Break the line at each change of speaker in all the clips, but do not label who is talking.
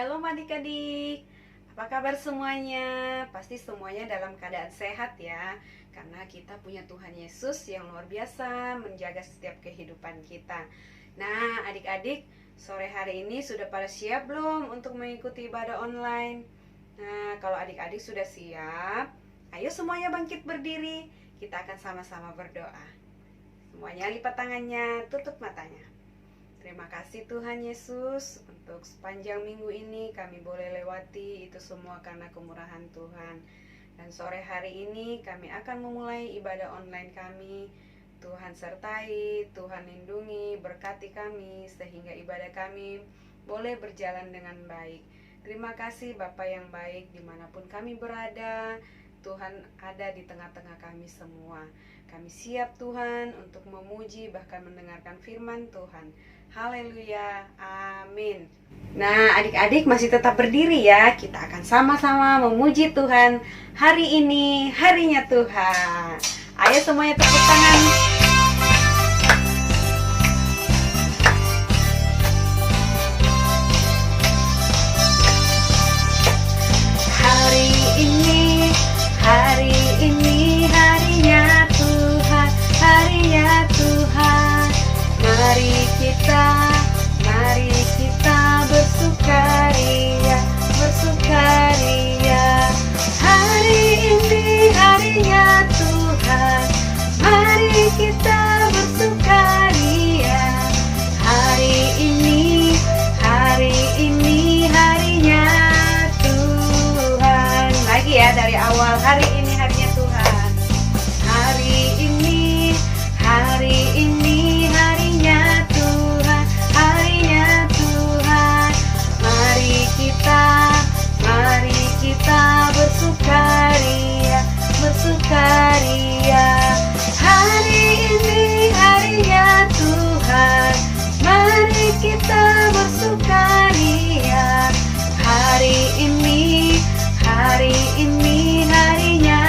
Shalom adik-adik. Apa kabar semuanya? Pasti semuanya dalam keadaan sehat ya. Karena kita punya Tuhan Yesus yang luar biasa menjaga setiap kehidupan kita. Nah, adik-adik, sore hari ini sudah pada siap belum untuk mengikuti ibadah online? Nah, kalau adik-adik sudah siap, ayo semuanya bangkit berdiri. Kita akan sama-sama berdoa. Semuanya lipat tangannya, tutup matanya. Terima kasih Tuhan Yesus untuk sepanjang minggu ini kami boleh lewati itu semua karena kemurahan Tuhan. Dan sore hari ini kami akan memulai ibadah online kami. Tuhan sertai, Tuhan lindungi, berkati kami sehingga ibadah kami boleh berjalan dengan baik. Terima kasih Bapa yang baik dimanapun kami berada. Tuhan ada di tengah-tengah kami semua. Kami siap Tuhan untuk memuji bahkan mendengarkan firman Tuhan. Haleluya, amin. Nah, adik-adik masih tetap berdiri ya. Kita akan sama-sama memuji Tuhan. Hari ini harinya Tuhan. Ayo semuanya tepuk tangan. Hari ini harinya Tuhan, harinya Tuhan. Mari kita bersukaria, bersukaria. Hari ini harinya Tuhan. Mari kita bersukaria. Hari ini harinya Tuhan. Lagi ya dari awal, hari ini harinya Tuhan. Hari ini harinya Tuhan, harinya Tuhan. Mari kita bersukaria, bersukaria. Hari ini harinya Tuhan. Mari kita bersukaria. Hari ini harinya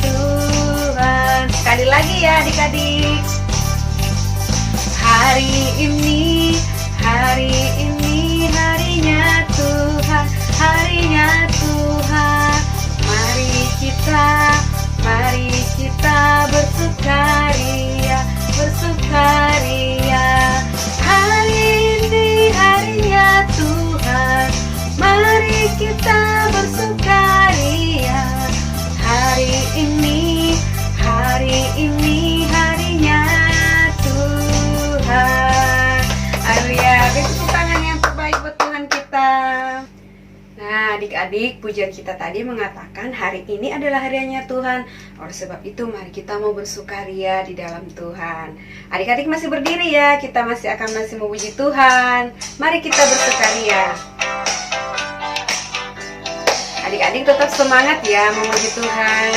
Tuhan. Sekali lagi ya adik-adik. Hari ini harinya Tuhan, harinya Tuhan. Mari kita bersukaria, bersukaria. Hari ini harinya Tuhan. Mari kita bersukaria. Hari ini harinya Tuhan. Haleluya. Beri tepuk tangan yang terbaik buat Tuhan kita. Nah, adik-adik, pujian kita tadi mengatakan hari ini adalah harinya Tuhan. Oleh sebab itu, mari kita mau bersukaria di dalam Tuhan. Adik-adik masih berdiri ya, kita masih memuji Tuhan. Mari kita bersukaria. Adik-adik tetap semangat ya memuji Tuhan.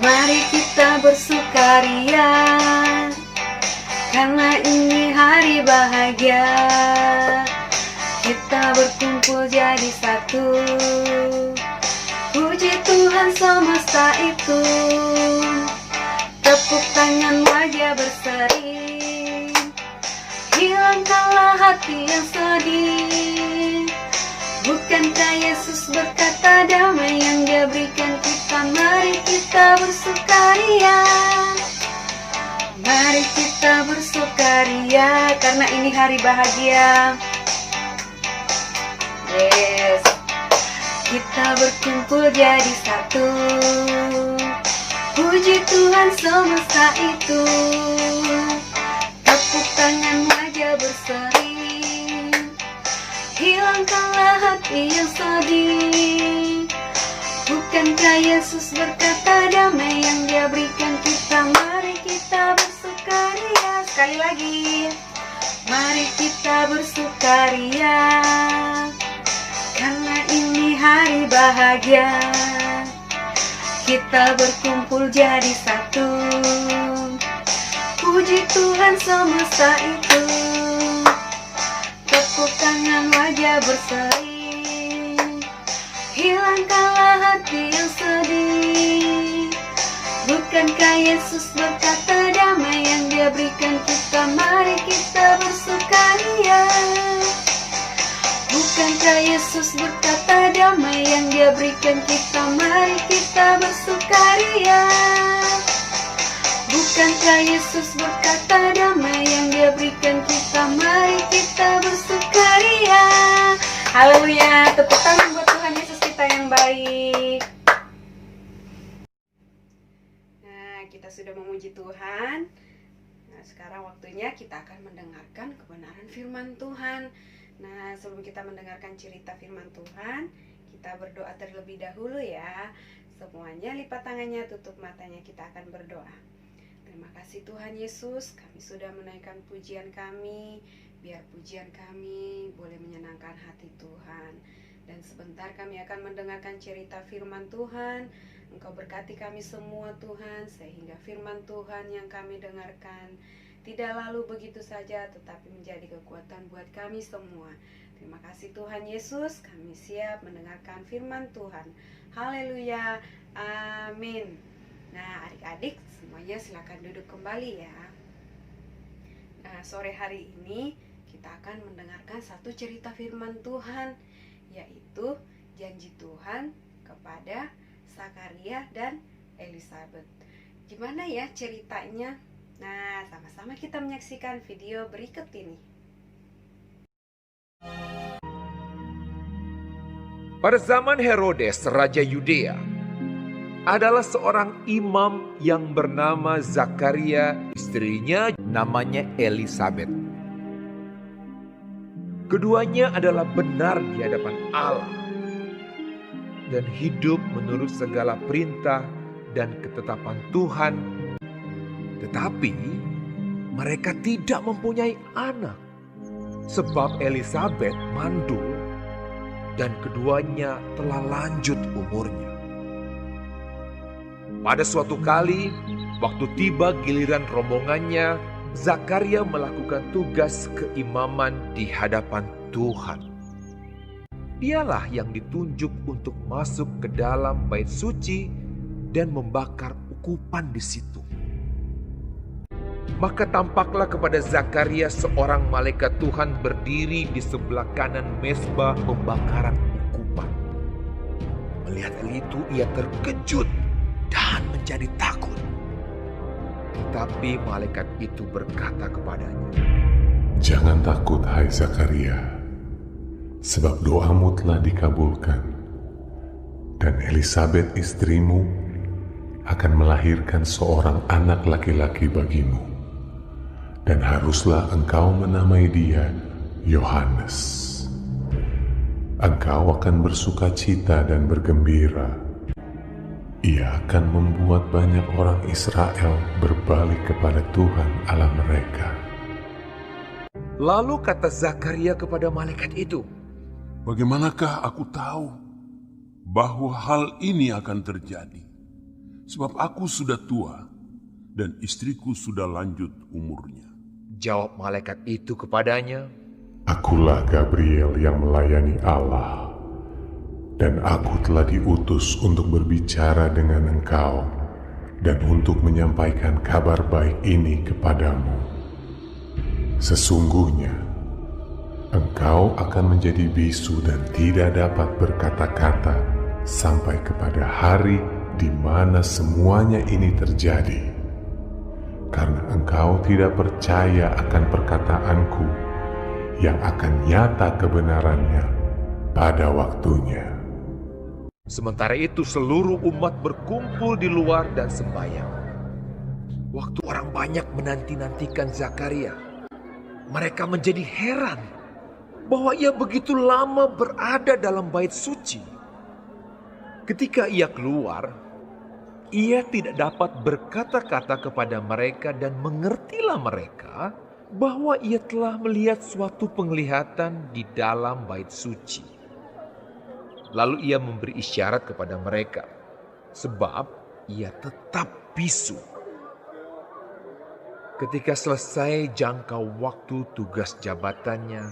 Mari kita bersukaria, karena ini hari bahagia. Kita berkumpul jadi satu. Puji Tuhan semesta itu. Tepuk tangan wajah berseri. Hilangkanlah hati yang sedih. Bukankah Yesus berkata damai yang Dia berikan kita? Mari kita bersukaria. Mari kita bersukaria, karena ini hari bahagia. Yes. Kita berkumpul jadi satu. Puji Tuhan semesta itu. Tepuk tangan wajah berseri. Hilangkanlah hati yang sedih. Bukankah Yesus berkata damai yang Dia berikan kita? Mari kita bersukaria. Sekali lagi. Mari kita bersukaria, karena ini hari bahagia. Kita berkumpul jadi satu. Puji Tuhan semesta itu. Tepuk tangan wajah berseri. Hilangkanlah hati yang sedih. Bukankah Yesus berkata damai yang Dia berikan kita? Mari kita bersukaria. Bukankah Yesus berkata damai yang Dia berikan kita, mari kita bersukaria. Bukankah Yesus berkata damai yang Dia berikan kita, mari kita bersukaria. Haleluya, tepuk tangan buat Tuhan Yesus kita yang baik. Nah, kita sudah memuji Tuhan. Nah, sekarang waktunya kita akan mendengarkan kebenaran firman Tuhan. Nah, sebelum kita mendengarkan cerita firman Tuhan, kita berdoa terlebih dahulu ya. Semuanya lipat tangannya, tutup matanya, kita akan berdoa. Terima kasih Tuhan Yesus, kami sudah menaikkan pujian kami. Biar pujian kami boleh menyenangkan hati Tuhan. Dan sebentar kami akan mendengarkan cerita firman Tuhan. Engkau berkati kami semua Tuhan, sehingga firman Tuhan yang kami dengarkan tidak lalu begitu saja, tetapi menjadi kekuatan buat kami semua. Terima kasih Tuhan Yesus, kami siap mendengarkan firman Tuhan. Haleluya, amin. Nah, adik-adik semuanya silakan duduk kembali ya. Nah, sore hari ini kita akan mendengarkan satu cerita firman Tuhan, yaitu janji Tuhan kepada Zakaria dan Elizabeth. Gimana ya ceritanya? Nah, sama-sama kita menyaksikan video berikut ini.
Pada zaman Herodes, Raja Yudea, adalah seorang imam yang bernama Zakaria, istrinya namanya Elizabeth. Keduanya adalah benar di hadapan Allah dan hidup menurut segala perintah dan ketetapan Tuhan. Tetapi mereka tidak mempunyai anak sebab Elizabeth mandul dan keduanya telah lanjut umurnya. Pada suatu kali, waktu tiba giliran rombongannya, Zakaria melakukan tugas keimaman di hadapan Tuhan. Dialah yang ditunjuk untuk masuk ke dalam bait suci dan membakar ukupan di situ. Maka tampaklah kepada Zakaria seorang malaikat Tuhan berdiri di sebelah kanan mezbah pembakaran ukupan. Melihat hal itu ia terkejut dan menjadi takut. Tetapi malaikat itu berkata kepadanya,
"Jangan takut hai Zakaria, sebab doamu telah dikabulkan, dan Elizabeth istrimu akan melahirkan seorang anak laki-laki bagimu. Dan haruslah engkau menamai dia Yohanes. Engkau akan bersuka cita dan bergembira. Ia akan membuat banyak orang Israel berbalik kepada Tuhan Allah mereka."
Lalu kata Zakaria kepada malaikat itu,
"Bagaimanakah aku tahu bahwa hal ini akan terjadi? Sebab aku sudah tua dan istriku sudah lanjut umurnya."
Jawab malaikat itu kepadanya,
"Akulah Gabriel yang melayani Allah, dan aku telah diutus untuk berbicara dengan engkau dan untuk menyampaikan kabar baik ini kepadamu. Sesungguhnya, engkau akan menjadi bisu dan tidak dapat berkata-kata sampai kepada hari di mana semuanya ini terjadi, karena engkau tidak percaya akan perkataanku yang akan nyata kebenarannya pada waktunya."
Sementara itu seluruh umat berkumpul di luar dan sembahyang. Waktu orang banyak menanti-nantikan Zakaria, mereka menjadi heran bahwa ia begitu lama berada dalam bait suci. Ketika ia keluar, ia tidak dapat berkata-kata kepada mereka dan mengertilah mereka bahwa ia telah melihat suatu penglihatan di dalam bait suci. Lalu ia memberi isyarat kepada mereka, sebab ia tetap bisu. Ketika selesai jangkau waktu tugas jabatannya,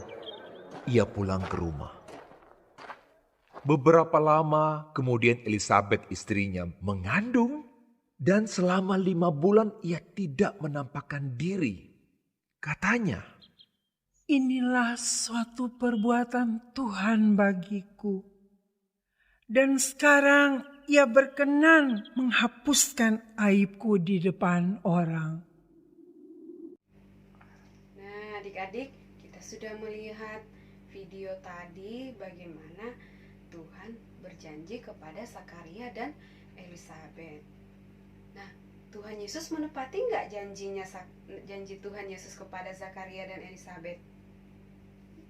ia pulang ke rumah. Beberapa lama kemudian Elizabeth istrinya mengandung, dan selama 5 bulan ia tidak menampakkan diri. Katanya,
Inilah suatu perbuatan Tuhan bagiku. Dan sekarang Ia berkenan menghapuskan aibku di depan orang.
Nah, adik-adik, kita sudah melihat video tadi bagaimana Tuhan berjanji kepada Zakaria dan Elisabet. Nah, Tuhan Yesus menepati nggak janji Tuhan Yesus kepada Zakaria dan Elisabet?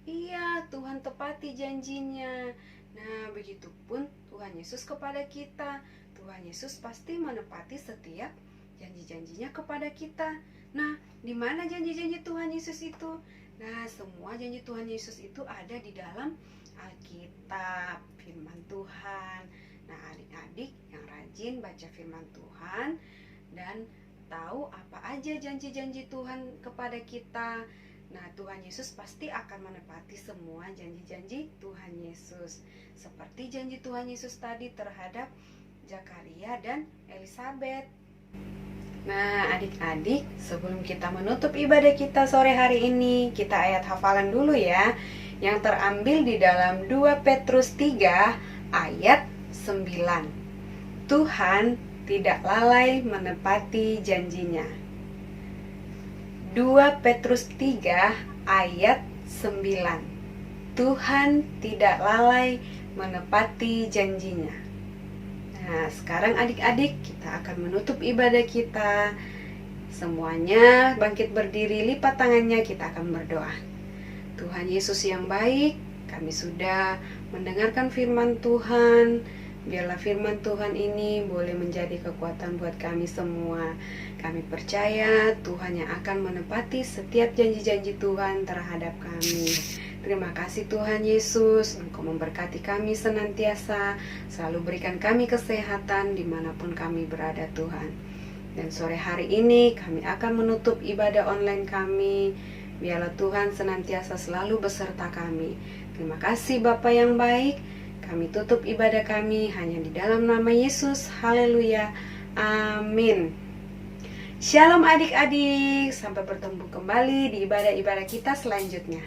Iya, Tuhan tepati janjinya. Nah, begitupun Tuhan Yesus kepada kita. Tuhan Yesus pasti menepati setiap janji-janjinya kepada kita. Nah, di mana janji-janji Tuhan Yesus itu? Nah, semua janji Tuhan Yesus itu ada di dalam Alkitab, firman Tuhan. Nah, adik-adik yang rajin baca firman Tuhan dan tahu apa aja janji-janji Tuhan kepada kita. Nah, Tuhan Yesus pasti akan menepati semua janji-janji Tuhan Yesus. Seperti janji Tuhan Yesus tadi terhadap Zakaria dan Elisabet. Nah, adik-adik, sebelum kita menutup ibadah kita sore hari ini, kita ayat hafalan dulu ya, yang terambil di dalam 2 Petrus 3 ayat 9. Tuhan tidak lalai menepati janjinya. 2 Petrus 3 ayat 9. Tuhan tidak lalai menepati janjinya. Nah, sekarang adik-adik kita akan menutup ibadah kita. Semuanya bangkit berdiri, lipat tangannya, kita akan berdoa. Tuhan Yesus yang baik, kami sudah mendengarkan firman Tuhan. Biarlah firman Tuhan ini boleh menjadi kekuatan buat kami semua. Kami percaya Tuhan yang akan menepati setiap janji-janji Tuhan terhadap kami. Terima kasih Tuhan Yesus, Engkau memberkati kami senantiasa, selalu berikan kami kesehatan dimanapun kami berada Tuhan. Dan sore hari ini kami akan menutup ibadah online kami. Biarlah Tuhan senantiasa selalu beserta kami. Terima kasih Bapa yang baik. Kami tutup ibadah kami hanya di dalam nama Yesus. Haleluya. Amin. Shalom adik-adik. Sampai bertemu kembali di ibadah-ibadah kita selanjutnya.